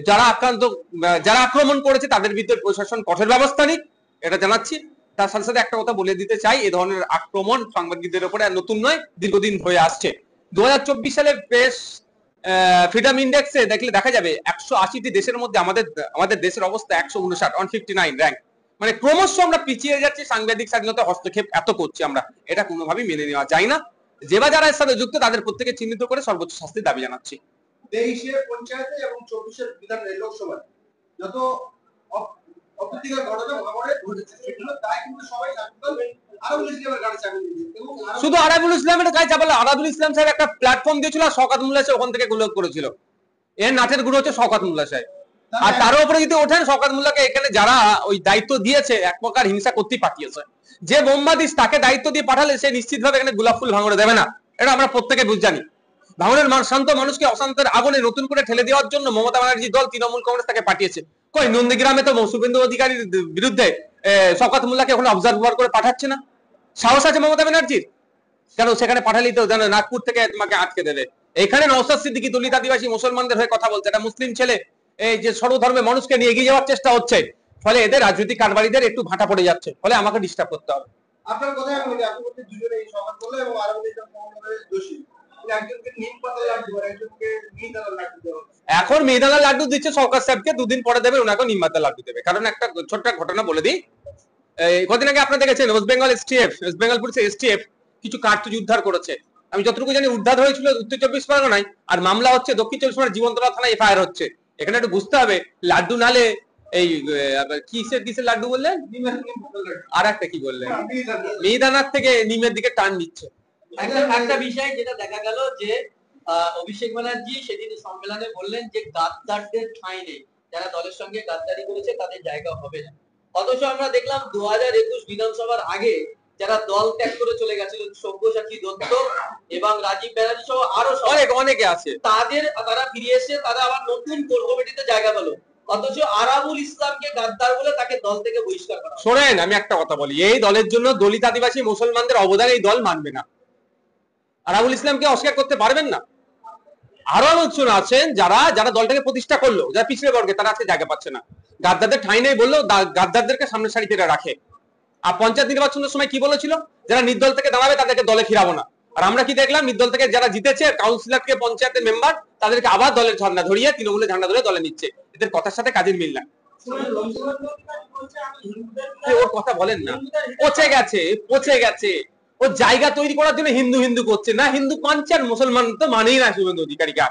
যারা আক্রান্ত, যারা আক্রমণ করেছে তাদের বিরুদ্ধে প্রশাসন কঠোর ব্যবস্থা নিক, এটা জানাচ্ছি। তার সাথে সাথে একটা কথা বলে দিতে চাই, এই ধরনের আক্রমণ সাংবাদিকদের উপরে নতুন নয়, দীর্ঘদিন হয়ে আসছে। 2024 সালে প্রেস ফ্রিডম ইন্ডেক্সে দেখলে দেখা যাবে 180টি দেশের মধ্যে আমাদের দেশের অবস্থা 159, 159 র্যাঙ্ক। মানে ক্রমশ আমরা পিছিয়ে যাচ্ছি, সাংবাদিক স্বাধীনতা হস্তক্ষেপ এত করছি আমরা, এটা কোনোভাবেই মেনে নেওয়া যায় না। যারা এর সাথে যুক্ত তাদের প্রত্যেকে চিহ্নিত করে সর্বোচ্চ শাস্তির দাবি জানাচ্ছি। 23 পঞ্চায়েতে এবং 24 বিধান লোকসভায় যত অপ্রীতিকর ঘটনা ভাঙড়ে ঘটেছে, সেগুলো তাই কিন্তু সবাই আরাবুল ইসলামের গাড়ি চাপিয়ে দিয়েছে। শুধু আরাবুল ইসলামের গায়ে চাপালে, আরাবুল ইসলাম সাহেব একটা প্ল্যাটফর্ম দিয়েছিল, শওকত মোল্লা সাহেব ওখান থেকে গোলক করেছিল। এর নাটের গুরু হচ্ছে শওকত মোল্লা সাহেব। আর তার উপরে যদি ওঠেন, শওকত মোল্লাকে এখানে যারা ওই দায়িত্ব দিয়েছে এক প্রকার হিংসা করতেই পাঠিয়েছে। যে বোমবাদিস তাকে দায়িত্ব দিয়ে পাঠালে সে নিশ্চিতভাবে এখানে গোলাপ ফুল ভাঙড়ে দেবে না, এটা আমরা প্রত্যেকে জানি। ভাঙড়ের শান্ত মানুষকে অশান্তের আগুনে নতুন করে ঠেলে দেওয়ার জন্য মমতা ব্যানার্জি দল, তৃণমূল কংগ্রেস তাকে পাঠিয়েছে। কই নন্দীগ্রামে তো শুভেন্দু অধিকারীর বিরুদ্ধে শওকত মোল্লাকে এখন অবজারভার করে পাঠাচ্ছে না? সাহস আছে মমতা ব্যানার্জির? কেন সেখানে পাঠালেই তো জানো নাগপুর থেকে তোমাকে আটকে দেবে। এখানে নওশাদ সিদ্দিকী দলিত আদিবাসী মুসলমানদের হয়ে কথা বলছে, এটা মুসলিম ছেলে, এই যে সর্বধর্মের মানুষকে নিয়ে এগিয়ে যাওয়ার চেষ্টা হচ্ছে, ফলে এদের রাজনৈতিক কারবারিদের একটু ভাটা পড়ে যাচ্ছে, ফলে আমাকে ডিস্টার্ব করতে হবে। আপনার কথা আমি বলি, আপনি বলতে দুজনে এই শওকত মোল্লা এবং আরাবুল ইসলাম দোষী। একজনকে নিম পাতা লাড্ডু আর একজনকে মিহিদানার লাড্ডু দেওয়া। এখন মিহিদানার লাড্ডু দিচ্ছে সরকার সাহেবকে, দুদিন পরে দেবে ওনাকে নিম পাতার লাড্ডু দেবে। কারণ একটা ছোট্ট ঘটনা বলে দিই, কদিন আগে আপনারা দেখেছেন West Bengal STF, West Bengal পুলিশের এসটিএফ কিছু কার্তুজ উদ্ধার করেছে। আমি যতটুকু জানি উদ্ধার হয়েছিল উত্তর 24 পরগনায়, আর মামলা হচ্ছে দক্ষিণ 24 পরগনার জীবনতলা থানায় এফআইআর হচ্ছে। এখানে একটু বুঝতে হবে, লাড্ডু নালে এই কিসের লাড্ডু বললেন, আর একটা কি বললেন, মিহিদানার থেকে নিমের দিকে টান দিচ্ছে। একটা বিষয় যেটা দেখা গেল যে অভিষেক ব্যানার্জি সেদিন সম্মেলনে বললেন যে গাদ্দারদের ঠাঁই নেই, যারা দলের সঙ্গে গাদ্দারি করেছে তাদের জায়গা হবে না। অথচ আমরা দেখলাম 2021 বিধানসভার আগে যারা দল ত্যাগ করে চলে গেছিল, সব্যসাচী দত্ত এবং রাজীব ব্যানার্জি সহ আরো অনেকে আছে, তারা ফিরে এসে তারা আবার নতুন কোর কমিটিতে জায়গা পেল। অথচ আরাবুল ইসলামকে গাদ্দার বলে তাকে দল থেকে বহিষ্কার করা। শোনেন আমি একটা কথা বলি, এই দলের জন্য দলিত আদিবাসী মুসলমানদের অবদান এই দল মানবে না। আরাবুল ইসলামকে অস্বীকার করতে পারবেন না। আরো লোকজন আছেন যারা যারা দলটাকে প্রতিষ্ঠা করলো, যারা পিছড়ে বর্গে, তারা আজকে জায়গা পাচ্ছে না। গাদ্দারদের ঠাঁই নেই বললেও গাদ্দারদেরকে সামনের সারিতে রাখে। আর পঞ্চায়েত নির্বাচনের সময় কি বলেছিল, যারা নির্দল থেকে দাঁড়াবে তাদেরকে দলে ফিরাবো না। আর আমরা কি দেখলাম, নির্দল থেকে যারা জিতেছে কাউন্সিলর থেকে পঞ্চায়েতের মেম্বার, তাদেরকে আবার দলের ঝান্ডা ধরিয়ে তৃণমূলের ঝান্ডা ধরে দলে নিচ্ছে। এদের কথার সাথে কাজের মিল না। ওর কথা বলেন না, পচে গেছে। ও জায়গা তৈরি করার জন্য হিন্দু হিন্দু করছে না, হিন্দু পাঞ্চার মুসলমান তো মানেই না শুভেন্দু অধিকারীকে।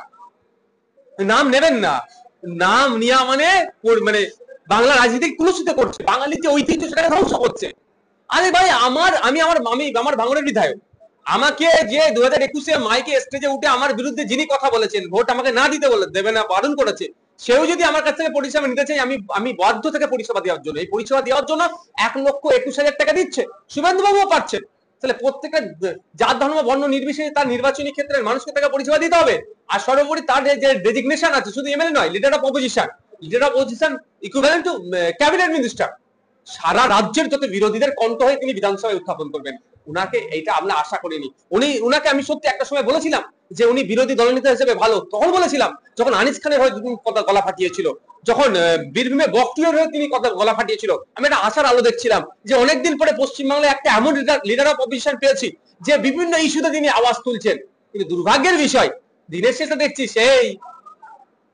নাম নেবেন না, নাম নিয়া মানে মানে বাংলা রাজনীতি কুলুষিত করছে, বাঙালির যে ঐতিহ্য সেটাকে ধ্বংস করছে। আরে ভাই আমার ভাঙড়ের বিধায়ক, আমাকে যে 2021-এ মাইকে স্টেজে উঠে আমার বিরুদ্ধে যিনি কথা বলেছেন, ভোট আমাকে না দিতে দেবে না বারণ করেছে, সেও যদি আমার কাছ থেকে পরিষেবা নিতে চাই, আমি বাধ্য থেকে পরিষেবা দেওয়ার জন্য, এই পরিষেবা দেওয়ার জন্য 1,21,000 টাকা দিচ্ছে, শুভেন্দু বাবুও পাচ্ছেন। তাহলে প্রত্যেকটা জাত ধর্ম বর্ণ নির্বিশেষে তার নির্বাচনী ক্ষেত্রে মানুষকে তাকে পরিষেবা দিতে হবে। আর সর্বোপরি তার যে ডেজিগনেশন আছে, শুধু এমএলএ নয়, leader of opposition equivalent to cabinet minister. সারা রাজ্যের যত বিরোধীদের কণ্ঠ হয়ে তিনি বিধানসভায় উত্থাপন করবেন, উনাকে এইটা আমরা আশা করিনি। উনাকে আমি সত্যি একটা সময় বলেছিলাম যে উনি বিরোধী দলনেতা হিসেবে ভালো, তখন বলেছিলাম যখন আনিস খানের হয়ে কথা গলা ফাটিয়েছিল, যখন বীরভূমে বক্তিয়ার হয়ে তিনি কথা গলা ফাটিয়েছিল, আমি একটা আশার আলো দেখছিলাম যে অনেকদিন পরে পশ্চিমবাংলায় একটা এমন লিডার অফ অপোজিশন পেয়েছি যে বিভিন্ন ইস্যুতে তিনি আওয়াজ তুলছেন। কিন্তু দুর্ভাগ্যের বিষয়, দিনের শেষে দেখছি সেই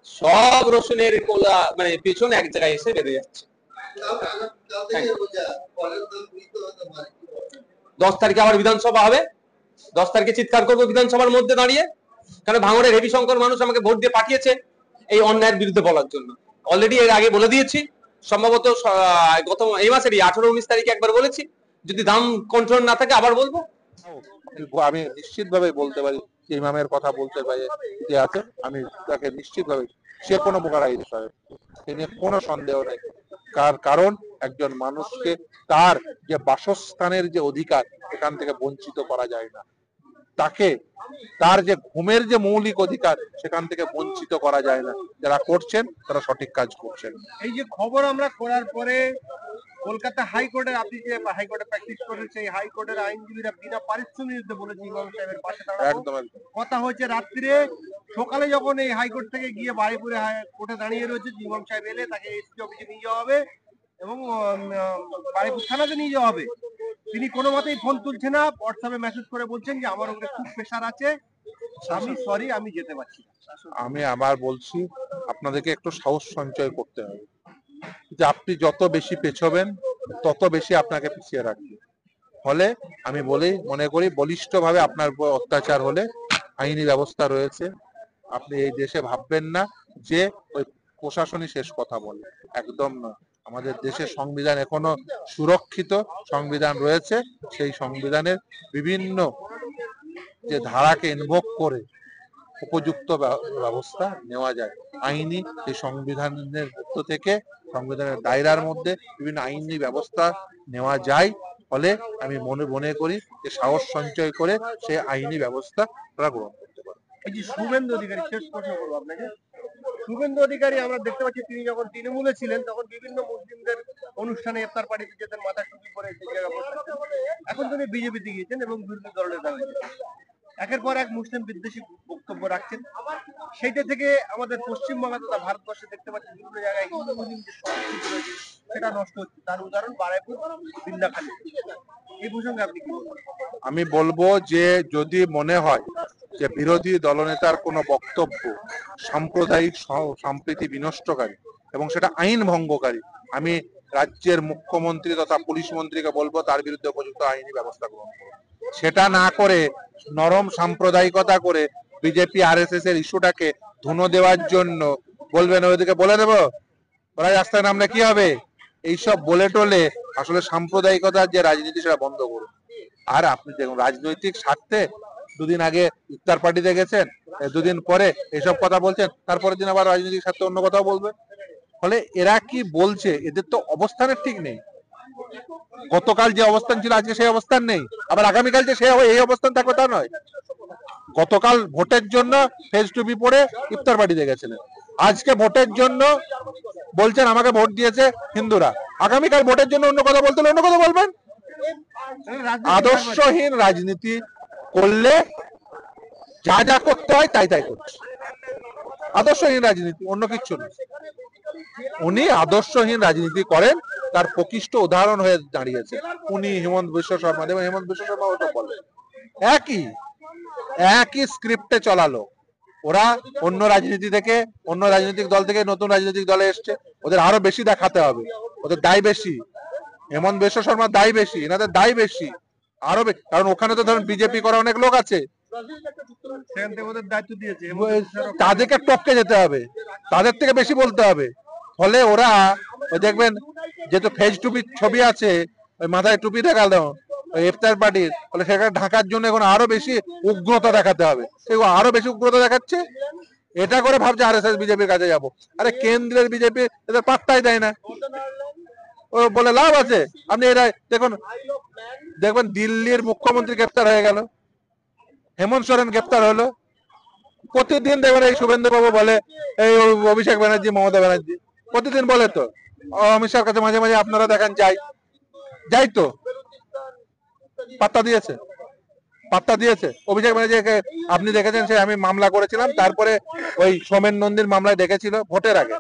সব রসুনের কোলা মানে পেছনে এক জায়গায় এসে বেঁধে যাচ্ছে। 10 তারিখে আবার বিধানসভা হবে, 10 তারিখে চিৎকার করবো বিধানসভার মধ্যে দাঁড়িয়ে, কারণ ভাঙড়ের হেভি সংখ্যক মানুষ আমাকে ভোট দিয়ে পাঠিয়েছে এই অন্যায়ের বিরুদ্ধে বলার জন্য। অলরেডি এর আগে বলে দিয়েছি, সম্ভবত গত এই মাসের 18-19 তারিখে একবার বলেছি, যদি দাম কন্ট্রোল না থাকে আবার বলবো। আমি নিশ্চিতভাবে বলতে পারি ইমামের কথা বলতে পারি যে আছে, আমি তাকে নিশ্চিতভাবে, সে কোনো প্রকার আইন বিষয়ে তিনি কোনো সন্দেহ নেই। কারণ একজন মানুষকে তার যে বাসস্থানের যে অধিকার এখান থেকে বঞ্চিত করা যায় না, তাকে তার যে ঘুমের যে মৌলিক অধিকার সেখান থেকে বঞ্চিত করা যায় না। যারা করছেন তারা সঠিক কাজ করছেন। এই যে খবর আমরা করার পরে কলকাতা হাইকোর্টের, আপনি যে হাইকোর্টে প্র্যাকটিস করেন, সেই হাইকোর্টের আইনজীবীরা বিনা পারিশ্রমিক বলেছে ইমাম সাহেবের পাশে দাঁড়াবো। একদম কথা হয়েছে রাত্রিরে সকালে যখন এই হাইকোর্ট থেকে গিয়ে বারুইপুরে কোর্টে দাঁড়িয়ে রয়েছে, ইমাম সাহেব এলে তাকে এসপি অফিসে নিয়ে যাওয়া হবে এবং বারুইপুর থানাতে নিয়ে যাওয়া হবে। তিনি কোনো মতেই ফোন তুলছে না, হোয়াটসঅ্যাপে মেসেজ করে বলছেন যে আমার উপরে খুব প্রেশার আছে, আমি সরি, আমি যেতে পারছি না। আমি আবার বলছি, আপনাদেরকে একটু সাহস সঞ্চয় করতে হবে, যে আপনি যত বেশি পেছবেন তত বেশি আপনাকে পিছিয়ে রাখবে। ফলে আমি মনে করি বলিষ্ঠভাবে আপনার উপর অত্যাচার হলে আইনি ব্যবস্থা রয়েছে। আপনি এই দেশে ভাববেন না যে ওই প্রশাসনই শেষ কথা বলে, একদম না। আমাদের দেশের সংবিধান এখনো সুরক্ষিত সংবিধান রয়েছে, সেই সংবিধানের বিভিন্ন যে ধারাকে ইনভোক করে উপযুক্ত ব্যবস্থা নেওয়া যায়। আইনি এই সংবিধানের মধ্য থেকে, সংবিধানের দায়রার মধ্যে বিভিন্ন আইনি ব্যবস্থা নেওয়া যায়। ফলে আমি মনে করি যে সাহস সঞ্চয় করে সে আইনি ব্যবস্থা তারা গ্রহণ করতে পারে। এই যে শুভেন্দু অধিকারী, শেষ প্রশ্ন করবো আপনাকে। শুভেন্দু অধিকারী আমরা দেখতে পাচ্ছি তিনি যখন তৃণমূলে ছিলেন তখন বিভিন্ন মুসলিমদের অনুষ্ঠানে ইফতার পার্টিতে যেতেন, মাথা টুপি করে সেই জায়গায় বসতেন। এখন তিনি বিজেপিতে গিয়েছেন এবং বিরোধী দলনেতা হয়েছেন, একের পর এক মুসলিম বিদ্বেষী বক্তব্য রাখছেন। সেইটা থেকে আমাদের পশ্চিমবঙ্গ তথা ভারতবর্ষে দেখতে পাচ্ছি বিভিন্ন জায়গায় হিন্দু মুসলিম যে সংস্কৃতি রয়েছে সেটা নষ্ট হচ্ছে। তার উদাহরণ বারুইপুর, বিন্দাখালী। এই প্রসঙ্গে আপনি কি বলবেন? আমি বলবো যে যদি মনে হয় যে বিরোধী দলনেতার কোনো বক্তব্য সাম্প্রদায়িক সম্প্রীতি বিনষ্টকারী এবং সেটা আইন ভঙ্গকারী, আমি রাজ্যের মুখ্যমন্ত্রী তথা পুলিশ মন্ত্রীকে বলবো তার বিরুদ্ধে উপযুক্ত আইনি ব্যবস্থা গ্রহণ করুন। সেটা না করে নরম সাম্প্রদায়িকতা করে বিজেপি আরএসএস এর ইস্যুটাকে ধুনো দেওয়ার জন্য বলবেন ওইদিকে বলে দেবো ওরা রাস্তায় নামলে কি হবে, এইসব বলে টলে আসলে সাম্প্রদায়িকতার যে রাজনীতি সেটা বন্ধ করুন। আর আপনি দেখুন, রাজনৈতিক স্বার্থে দুদিন আগে ইফতার পার্টিতে গেছেন, দুদিন পরে এসব কথা বলছেন, তারপরের দিন আবার রাজনৈতিক স্বার্থে অন্য কথাও বলবেন। ফলে এরা কি বলছে, এদের তো অবস্থানের ঠিক নেই। গতকাল যে অবস্থান ছিল আজকে সেই অবস্থান নেই, আবার আগামীকাল যে সে এই অবস্থান থাকবে তা নয়। গতকাল ভোটের জন্য ফেজ টুপি পরে ইফতার পার্টিতে গেছিলেন, আজকে ভোটের জন্য বলছেন আমাকে ভোট দিয়েছে হিন্দুরা, আগামীকাল ভোটের জন্য অন্য কথা বলতে হলে অন্য কথা বলবেন। আদর্শহীন রাজনীতি করলে যা যা করতে হয় তাই তাই করছে। আদর্শহীন রাজনীতি, অন্য কিছু না। উনি আদর্শহীন রাজনীতি করেন, তার প্রকৃষ্ট উদাহরণ হয়ে দাঁড়িয়েছে উনি, হেমন্ত বিশ্ব শর্মা। দেখবেন হেমন্ত বিশ্ব শর্মা ওটা বলে একই স্ক্রিপ্টে চলালো। ওরা অন্য রাজনীতি থেকে, অন্য রাজনৈতিক দল থেকে নতুন রাজনৈতিক দলে এসছে, ওদের আরো বেশি দেখাতে হবে, ওদের দায় বেশি। হেমন্ত বিশ্ব শর্মার দায় বেশি, এনাদের দায় বেশি, আরো বেশি। কারণ ওখানে তো ধরুন বিজেপি করা অনেক লোক আছে, তাদেরকে টপকে যেতে হবে, তাদের থেকে বেশি বলতে হবে। ফলে ওরা দেখবেন যেহেতু ফেজ টুপির ছবি আছে, ওই মাথায় টুপি দেখালো ইফতার পার্টির, ফলে সেখানে ঢাকার জন্য এখন আরো বেশি উগ্রতা দেখাতে হবে, সেগুলো আরো বেশি উগ্রতা দেখাচ্ছে। এটা করে ভাবছে আরএসএস বিজেপির কাছে যাবো। আরে কেন্দ্রের বিজেপি এদের পাত্তাই দেয় না, ও বলে লাভ আছে। আপনি এরা দেখবেন দিল্লির মুখ্যমন্ত্রী গ্রেপ্তার হয়ে গেল, হেমন্ত সোরেন গ্রেপ্তার হলো, প্রতিদিন দেখবেন এই শুভেন্দু বাবু বলে, এই অভিষেক ব্যানার্জি, মমতা ব্যানার্জি প্রতিদিন বলে। তো অমিত শাহর কাছে মাঝে মাঝে আপনারা দেখেন যাই তো পাত্তা দিয়েছে অভিষেক ব্যানার্জিকে। আপনি দেখেছেন সে আমি মামলা করেছিলাম, তারপরে ওই সোমেন নন্দীর মামলায় ডেকেছিল ভোটের আগে।